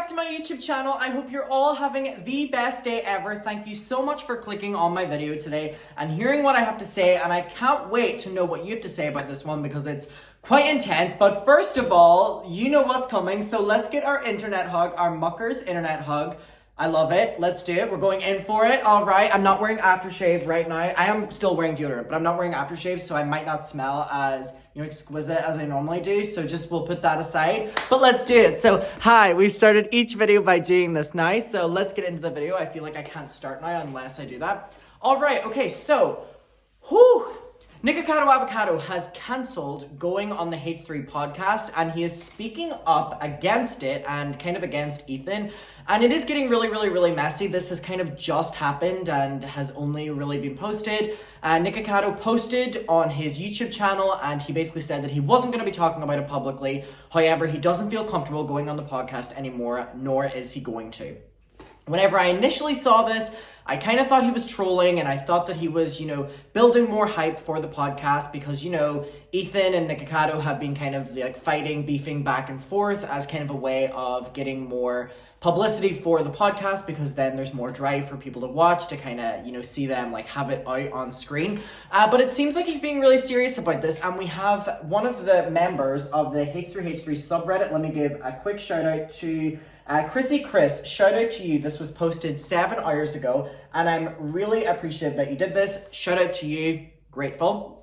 back to my YouTube channel. I hope you're all having the best day ever. Thank you so much for clicking on my video today and hearing what I have to say, and I can't wait to know what you have to say about this one because it's quite intense. But first of all, you know what's coming, so let's get our internet hug, our muckers internet hug. I love it. Let's do it. We're going in for it. All right. I'm not wearing aftershave right now. I am still wearing deodorant, but I'm not wearing aftershave, so I might not smell as, exquisite as I normally do. So we'll put that aside. But let's do it. So, hi. We started each video by doing this now. So let's get into the video. I feel like I can't start now unless I do that. All right. Okay. So, Nikocado Avocado has cancelled going on the H3 podcast, and he is speaking up against it and kind of against Ethan. And it is getting really, really, really messy. This has kind of just happened and has only really been posted. Nikocado posted on his YouTube channel, and he basically said that he wasn't going to be talking about it publicly. However, he doesn't feel comfortable going on the podcast anymore, nor is he going to. Whenever I initially saw this, I kind of thought he was trolling, and I thought that he was, building more hype for the podcast because, Ethan and Nikocado have been kind of like fighting, beefing back and forth as kind of a way of getting more publicity for the podcast, because then there's more drive for people to watch to kind of, see them like have it out on screen. But it seems like he's being really serious about this, and we have one of the members of the H3H3 subreddit. Let me give a quick shout out to Chris, shout out to you. This was posted 7 hours ago, and I'm really appreciative that you did this. Shout out to you. Grateful.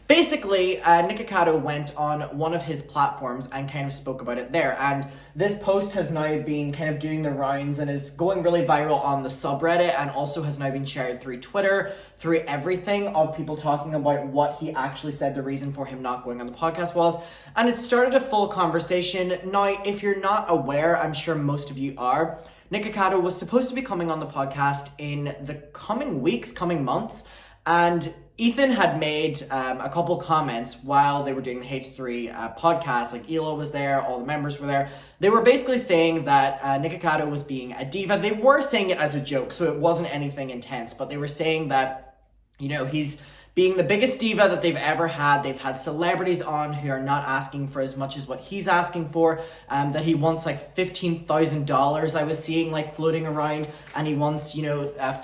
Basically, Nikocado went on one of his platforms and kind of spoke about it there. And this post has now been kind of doing the rounds and is going really viral on the subreddit, and also has now been shared through Twitter, through everything, of people talking about what he actually said the reason for him not going on the podcast was. And it started a full conversation. Now, if you're not aware, I'm sure most of you are, Nikocado was supposed to be coming on the podcast in the coming weeks, coming months, and Ethan had made a couple comments while they were doing the H3 podcast. Like, Elo was there, all the members were there. They were basically saying that Nikocado was being a diva. They were saying it as a joke, so it wasn't anything intense, but they were saying that, he's being the biggest diva that they've ever had. They've had celebrities on who are not asking for as much as what he's asking for, that he wants like $15,000 I was seeing like floating around, and he wants,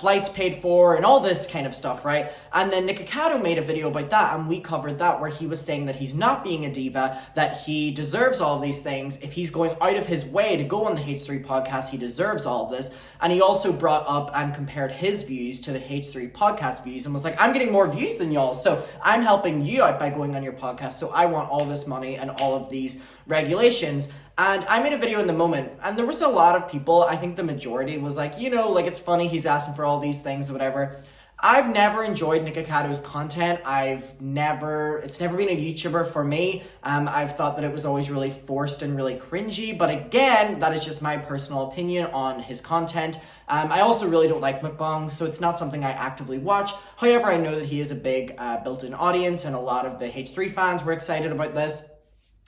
flights paid for and all this kind of stuff, right? And then Nikocado made a video about that, and we covered that, where he was saying that he's not being a diva, that he deserves all of these things. If he's going out of his way to go on the H3 podcast, he deserves all of this. And he also brought up and compared his views to the H3 podcast views and was like, I'm getting more views than y'all, so I'm helping you out by going on your podcast, so I want all this money and all of these regulations. And I made a video in the moment, and there was a lot of people, I think the majority was like, it's funny he's asking for all these things or whatever. I've never enjoyed Nikocado's content. It's never been a YouTuber for me. I've thought that it was always really forced and really cringy, but again, that is just my personal opinion on his content. I also really don't like mukbangs, so it's not something I actively watch. However, I know that he is a big built-in audience, and a lot of the H3 fans were excited about this.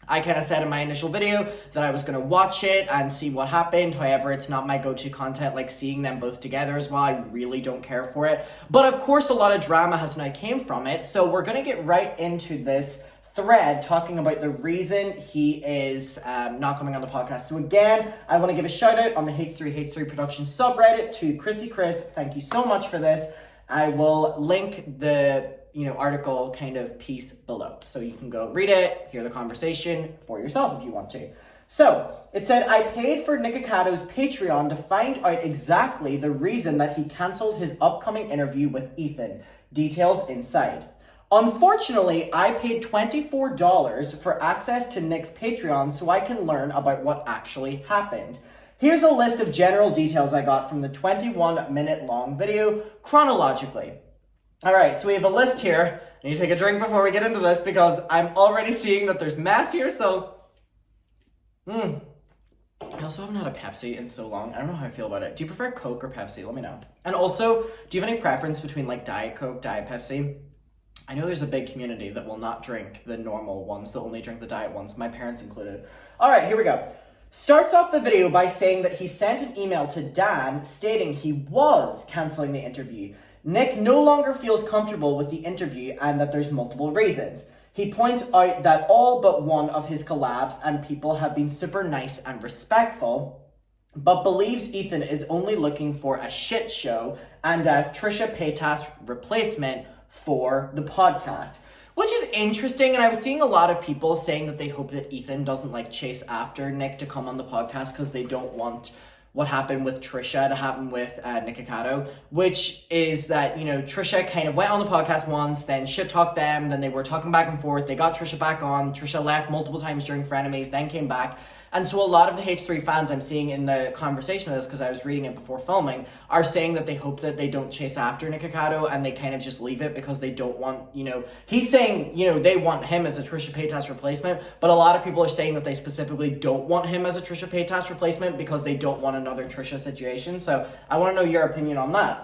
I kind of said in my initial video that I was going to watch it and see what happened. However, it's not my go-to content, like seeing them both together as well. I really don't care for it. But of course, a lot of drama has now came from it. So we're going to get right into this thread talking about the reason he is not coming on the podcast. So again, I want to give a shout out on the H3 production subreddit to Chris. Thank you so much for this. I will link the article kind of piece below, so you can go read it, hear the conversation for yourself if you want to. So it said, I paid for Nikocado's Patreon to find out exactly the reason that he canceled his upcoming interview with Ethan. Details inside. Unfortunately, I paid $24 for access to Nick's Patreon so I can learn about what actually happened. Here's a list of general details I got from the 21-minute long video chronologically. All right, so we have a list here. I need to take a drink before we get into this because I'm already seeing that there's mass here, so... I also haven't had a Pepsi in so long. I don't know how I feel about it. Do you prefer Coke or Pepsi? Let me know. And also, do you have any preference between like Diet Coke, Diet Pepsi? I know there's a big community that will not drink the normal ones, they'll only drink the diet ones, my parents included. All right, here we go. Starts off the video by saying that he sent an email to Dan stating he was canceling the interview. Nick no longer feels comfortable with the interview and that there's multiple reasons. He points out that all but one of his collabs and people have been super nice and respectful, but believes Ethan is only looking for a shit show and a Trisha Paytas replacement for the podcast. Which is interesting, and I was seeing a lot of people saying that they hope that Ethan doesn't like chase after Nick to come on the podcast because they don't want what happened with Trisha to happen with Nikocado, which is that, you know, Trisha kind of went on the podcast once, then shit-talked them, then they were talking back and forth, they got Trisha back on, Trisha left multiple times during Frenemies, then came back, and so a lot of the H3 fans I'm seeing in the conversation of this, because I was reading it before filming, are saying that they hope that they don't chase after Nikocado and they kind of just leave it because they don't want, you know, he's saying, you know, they want him as a Trisha Paytas replacement, but a lot of people are saying that they specifically don't want him as a Trisha Paytas replacement because they don't want another Trisha situation. So I want to know your opinion on that.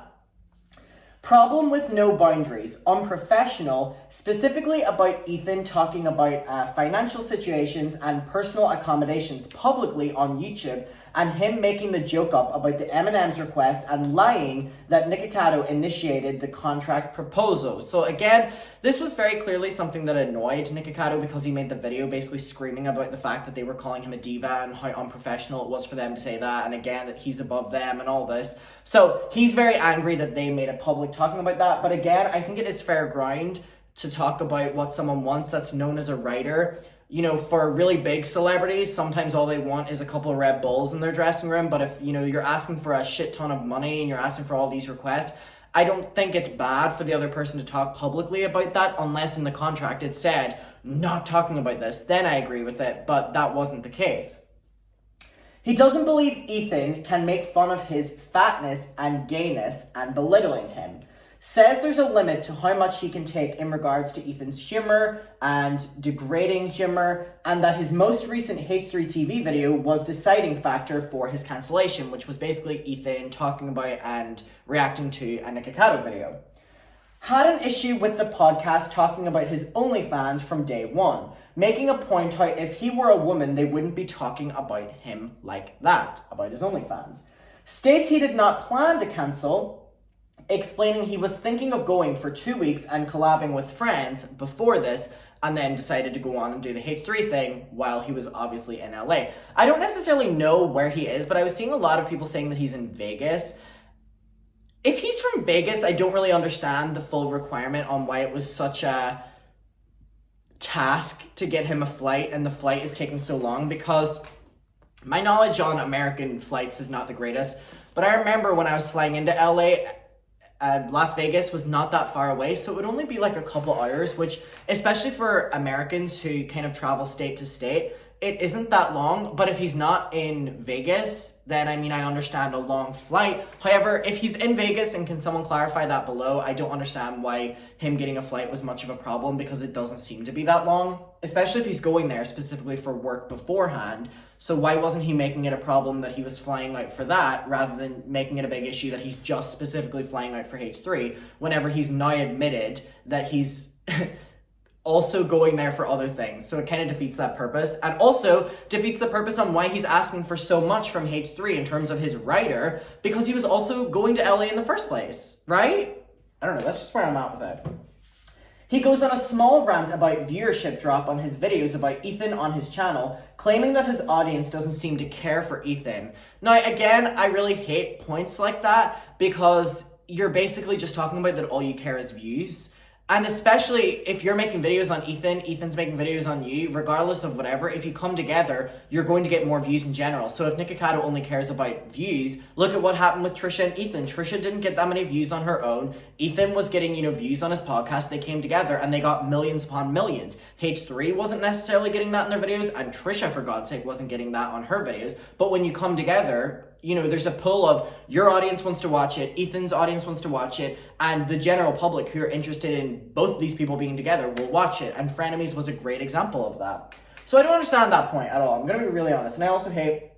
Problem with no boundaries. Unprofessional, specifically about Ethan talking about financial situations and personal accommodations publicly on YouTube, and him making the joke up about the M&M's request and lying that Nikocado initiated the contract proposal. So again, this was very clearly something that annoyed Nikocado because he made the video basically screaming about the fact that they were calling him a diva and how unprofessional it was for them to say that, and again, that he's above them and all this. So he's very angry that they made it public talking about that, but again, I think it is fair ground to talk about what someone wants that's known as a writer. You know, for really big celebrities, sometimes all they want is a couple of Red Bulls in their dressing room. But if, you know, you're asking for a shit ton of money and you're asking for all these requests, I don't think it's bad for the other person to talk publicly about that, unless in the contract it said, not talking about this. Then I agree with it, but that wasn't the case. He doesn't believe Ethan can make fun of his fatness and gayness and belittling him. Says there's a limit to how much he can take in regards to Ethan's humor and degrading humor, and that his most recent H3 TV video was deciding factor for his cancellation, which was basically Ethan talking about and reacting to a Nikocado video. Had an issue with the podcast talking about his OnlyFans from day one, making a point how if he were a woman, they wouldn't be talking about him like that, about his OnlyFans. States he did not plan to cancel, explaining he was thinking of going for 2 weeks and collabing with friends before this, and then decided to go on and do the H3 thing while he was obviously in LA. I don't necessarily know where he is, but I was seeing a lot of people saying that he's in Vegas. If he's from Vegas, I don't really understand the full requirement on why it was such a task to get him a flight, and the flight is taking so long, because my knowledge on American flights is not the greatest. But I remember when I was flying into LA, Las Vegas was not that far away, so it would only be like a couple hours, which, especially for Americans who kind of travel state to state, it isn't that long. But if he's not in Vegas, then I mean, I understand a long flight. However, if he's in Vegas, and can someone clarify that below, I don't understand why him getting a flight was much of a problem, because it doesn't seem to be that long, especially if he's going there specifically for work beforehand. So why wasn't he making it a problem that he was flying out for that, rather than making it a big issue that he's just specifically flying out for H3, whenever he's now admitted that he's also going there for other things? So it kind of defeats that purpose, and also defeats the purpose on why he's asking for so much from H3 in terms of his writer, because he was also going to LA in the first place, right? I don't know, that's just where I'm at with it. He goes on a small rant about viewership drop on his videos about Ethan on his channel, claiming that his audience doesn't seem to care for Ethan. Now, again, I really hate points like that, because you're basically just talking about that all you care is views. And especially if you're making videos on Ethan, Ethan's making videos on you, regardless of whatever, if you come together, you're going to get more views in general. So if Nikocado only cares about views, look at what happened with Trisha and Ethan. Trisha didn't get that many views on her own. Ethan was getting, views on his podcast. They came together and they got millions upon millions. H3 wasn't necessarily getting that in their videos, and Trisha, for God's sake, wasn't getting that on her videos. But when you come together, there's a pull of your audience wants to watch it, Ethan's audience wants to watch it, and the general public who are interested in both of these people being together will watch it. And Frenemies was a great example of that. So I don't understand that point at all. I'm going to be really honest. And I also hate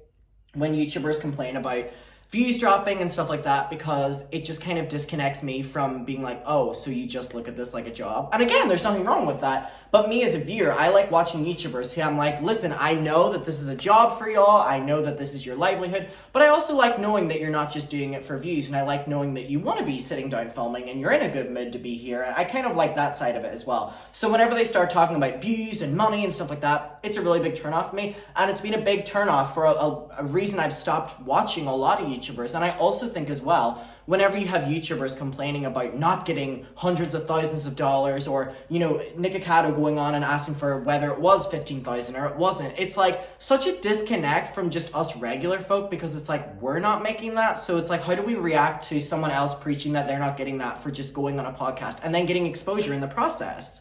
when YouTubers complain about views dropping and stuff like that, because it just kind of disconnects me from being like, oh, so you just look at this like a job. And again, there's nothing wrong with that. But me as a viewer, I like watching YouTubers who I'm like, listen, I know that this is a job for y'all. I know that this is your livelihood. But I also like knowing that you're not just doing it for views. And I like knowing that you want to be sitting down filming and you're in a good mood to be here. I kind of like that side of it as well. So whenever they start talking about views and money and stuff like that, it's a really big turnoff for me. And it's been a big turnoff for a reason I've stopped watching a lot of YouTubers. And I also think as well, whenever you have YouTubers complaining about not getting hundreds of thousands of dollars, or, you know, Nikocado going on and asking for whether it was 15,000 or it wasn't, it's like such a disconnect from just us regular folk, because it's like we're not making that. So it's like, how do we react to someone else preaching that they're not getting that for just going on a podcast and then getting exposure in the process?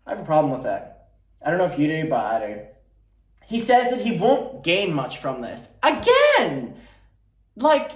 I have a problem with it. I don't know if you do, but I do. He says that he won't gain much from this. Again! Like,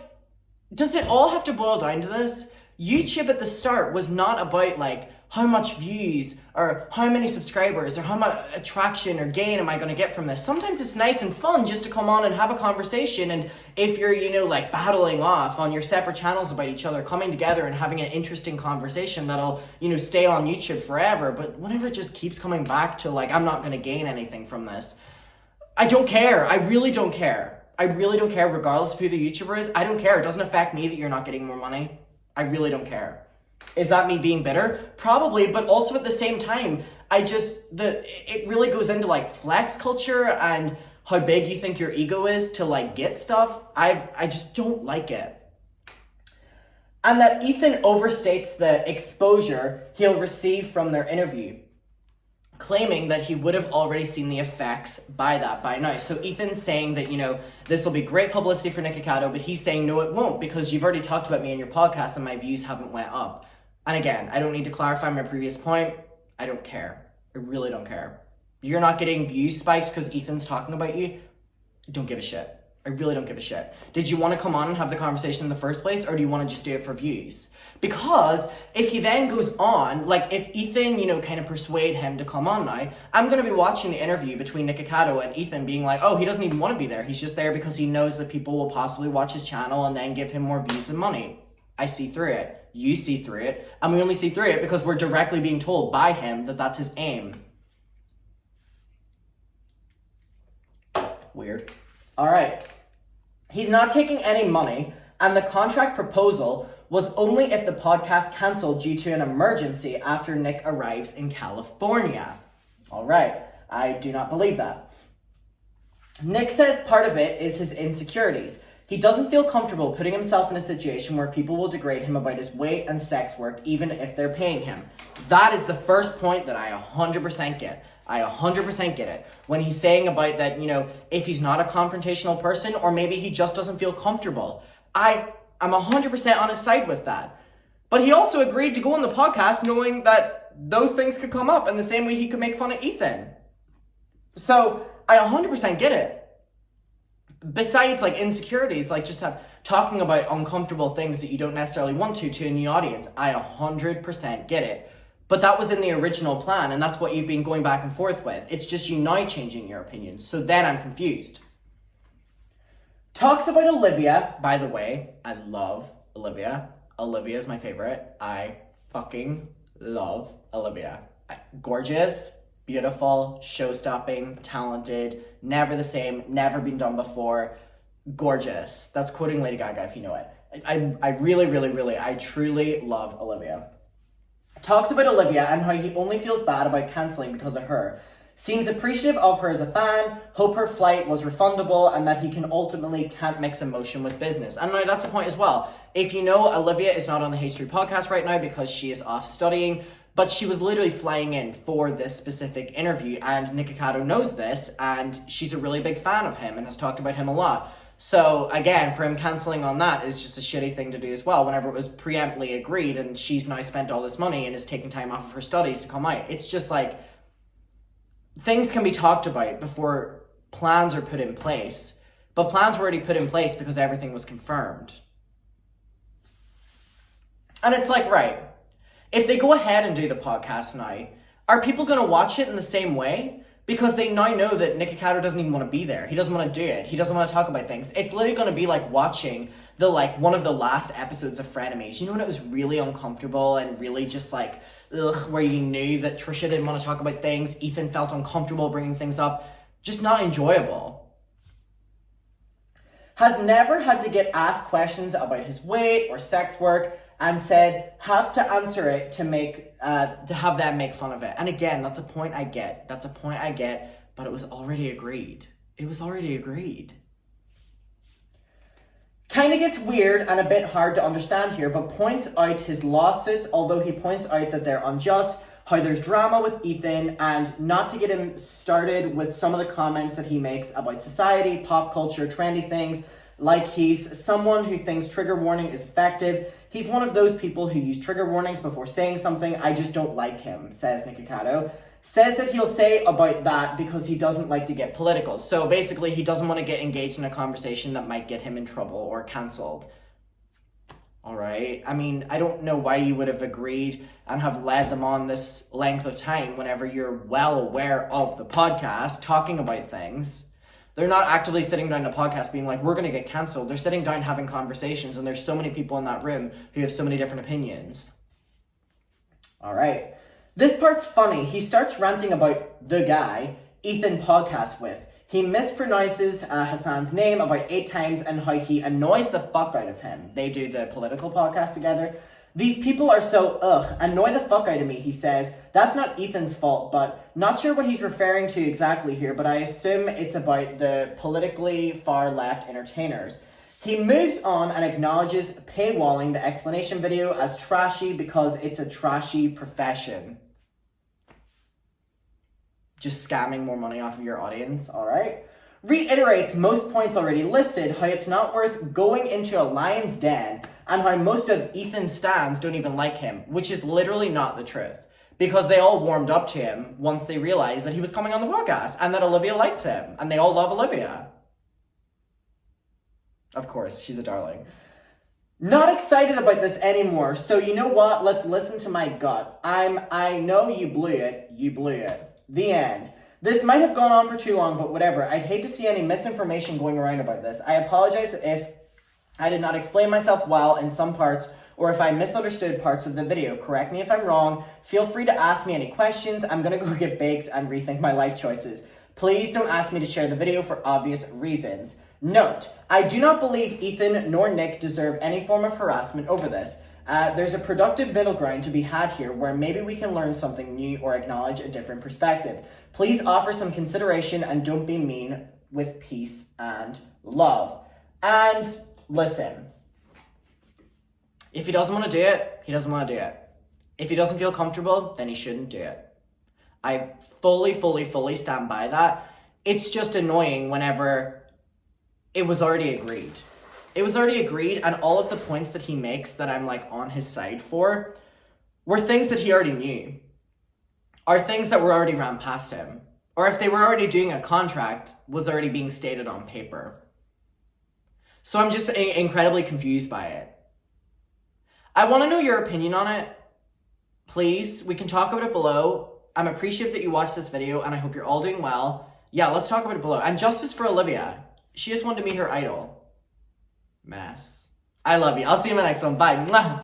does it all have to boil down to this? YouTube at the start was not about like how much views or how many subscribers or how much attraction or gain am I going to get from this. Sometimes it's nice and fun just to come on and have a conversation, and if you're, you know, like battling off on your separate channels about each other, coming together and having an interesting conversation that'll, you know, stay on YouTube forever. But whenever it just keeps coming back to like, I'm not going to gain anything from this, I don't care. I really don't care. I really don't care, regardless of who the YouTuber is. I don't care. It doesn't affect me that you're not getting more money. I really don't care. Is that me being bitter? Probably, but also at the same time, it really goes into like flex culture and how big you think your ego is to like get stuff. I just don't like it. And that Ethan overstates the exposure he'll receive from their interview, claiming that he would have already seen the effects by now. So Ethan's saying that, you know, this will be great publicity for Nikocado, but he's saying, no, it won't, because you've already talked about me in your podcast and my views haven't went up. And again, I don't need to clarify my previous point. I don't care. I really don't care. You're not getting view spikes because Ethan's talking about you. I don't give a shit. I really don't give a shit. Did you want to come on and have the conversation in the first place, or do you want to just do it for views? Because if he then goes on, like if Ethan, you know, kind of persuade him to come on now, I'm going to be watching the interview between Nikocado and Ethan being like, oh, he doesn't even want to be there. He's just there because he knows that people will possibly watch his channel and then give him more views and money. I see through it. You see through it. And we only see through it because we're directly being told by him that that's his aim. Weird. All right. He's not taking any money, and the contract proposal was only if the podcast canceled due to an emergency after Nick arrives in California. All right, I do not believe that. Nick says part of it is his insecurities. He doesn't feel comfortable putting himself in a situation where people will degrade him about his weight and sex work, even if they're paying him. That is the first point that I 100% get. I 100% get it. When he's saying about that, you know, if he's not a confrontational person, or maybe he just doesn't feel comfortable. I'm 100% on his side with that. But he also agreed to go on the podcast knowing that those things could come up in the same way he could make fun of Ethan. So I 100% get it. Besides like insecurities, like just talking about uncomfortable things that you don't necessarily want to a new audience, I 100% get it. But that was in the original plan, and that's what you've been going back and forth with. It's just you now changing your opinion. So then I'm confused. Talks about Olivia. By the way, I love Olivia. Olivia is my favorite. I fucking love Olivia. Gorgeous, beautiful, show-stopping, talented, never the same, never been done before. Gorgeous. That's quoting Lady Gaga if you know it. I really, I truly love Olivia. Talks about Olivia and how he only feels bad about cancelling because of her. Seems appreciative of her as a fan, hope her flight was refundable, and that he can ultimately can't mix emotion with business. And now that's a point as well. If you know, Olivia is not on the H3 podcast right now because she is off studying, but she was literally flying in for this specific interview, and Nikocado knows this, and she's a really big fan of him and has talked about him a lot. So again, for him cancelling on that is just a shitty thing to do as well, whenever it was preemptly agreed and she's now spent all this money and is taking time off of her studies to come out. It's just like, things can be talked about before plans are put in place, but plans were already put in place because everything was confirmed. And it's like, right, if they go ahead and do the podcast now, are people going to watch it in the same way? Because they now know that Nikocado doesn't even want to be there. He doesn't want to do it. He doesn't want to talk about things. It's literally going to be like watching one of the last episodes of Frenemies. You know when it was really uncomfortable and really just like, ugh, where you knew that Trisha didn't want to talk about things. Ethan felt uncomfortable bringing things up. Just not enjoyable. Has never had to get asked questions about his weight or sex work, and said have to answer it to have them make fun of it. And again, that's a point I get. but it was already agreed. It was already agreed. Kind of gets weird and a bit hard to understand here, but points out his lawsuits, although he points out that they're unjust, how there's drama with Ethan, and not to get him started with some of the comments that he makes about society, pop culture, trendy things, like he's someone who thinks trigger warning is effective. He's one of those people who use trigger warnings before saying something. I just don't like him, says Nikocado. Says that he'll say about that because he doesn't like to get political. So basically, he doesn't want to get engaged in a conversation that might get him in trouble or cancelled. All right. I mean, I don't know why you would have agreed and have led them on this length of time whenever you're well aware of the podcast talking about things. They're not actively sitting down in a podcast being like, we're going to get cancelled. They're sitting down having conversations, and there's so many people in that room who have so many different opinions. All right. This part's funny. He starts ranting about the guy Ethan podcasts with. He mispronounces Hassan's name about 8 times and how he annoys the fuck out of him. They do the political podcast together. These people are so, annoy the fuck out of me, he says. That's not Ethan's fault, but not sure what he's referring to exactly here, but I assume it's about the politically far left entertainers. He moves on and acknowledges paywalling the explanation video as trashy because it's a trashy profession. Just scamming more money off of your audience, all right? Reiterates most points already listed, how it's not worth going into a lion's den, and how most of Ethan's stans don't even like him, which is literally not the truth. Because they all warmed up to him once they realized that he was coming on the podcast, and that Olivia likes him, and they all love Olivia. Of course, she's a darling. Not excited about this anymore, so you know what? Let's listen to my gut. I know you blew it. The end. This might have gone on for too long, but whatever. I'd hate to see any misinformation going around about this. I apologize if I did not explain myself well in some parts, or if I misunderstood parts of the video. Correct me if I'm wrong. Feel free to ask me any questions. I'm gonna go get baked and rethink my life choices. Please don't ask me to share the video for obvious reasons. Note, I do not believe Ethan nor Nick deserve any form of harassment over this. There's a productive middle ground to be had here where maybe we can learn something new or acknowledge a different perspective. Please offer some consideration and don't be mean, with peace and love. And listen, if he doesn't want to do it, he doesn't want to do it. If he doesn't feel comfortable, then he shouldn't do it. I fully stand by that. It's just annoying whenever it was already agreed. It was already agreed, and all of the points that he makes that I'm like on his side for were things that he already knew. Are things that were already ran past him. Or if they were already doing a contract, was already being stated on paper. So I'm just incredibly confused by it. I want to know your opinion on it. Please, we can talk about it below. I'm appreciative that you watched this video, and I hope you're all doing well. Yeah, let's talk about it below. And justice for Olivia. She just wanted to meet her idol. Mess. I love you. I'll see you in my next one. Bye. Mwah.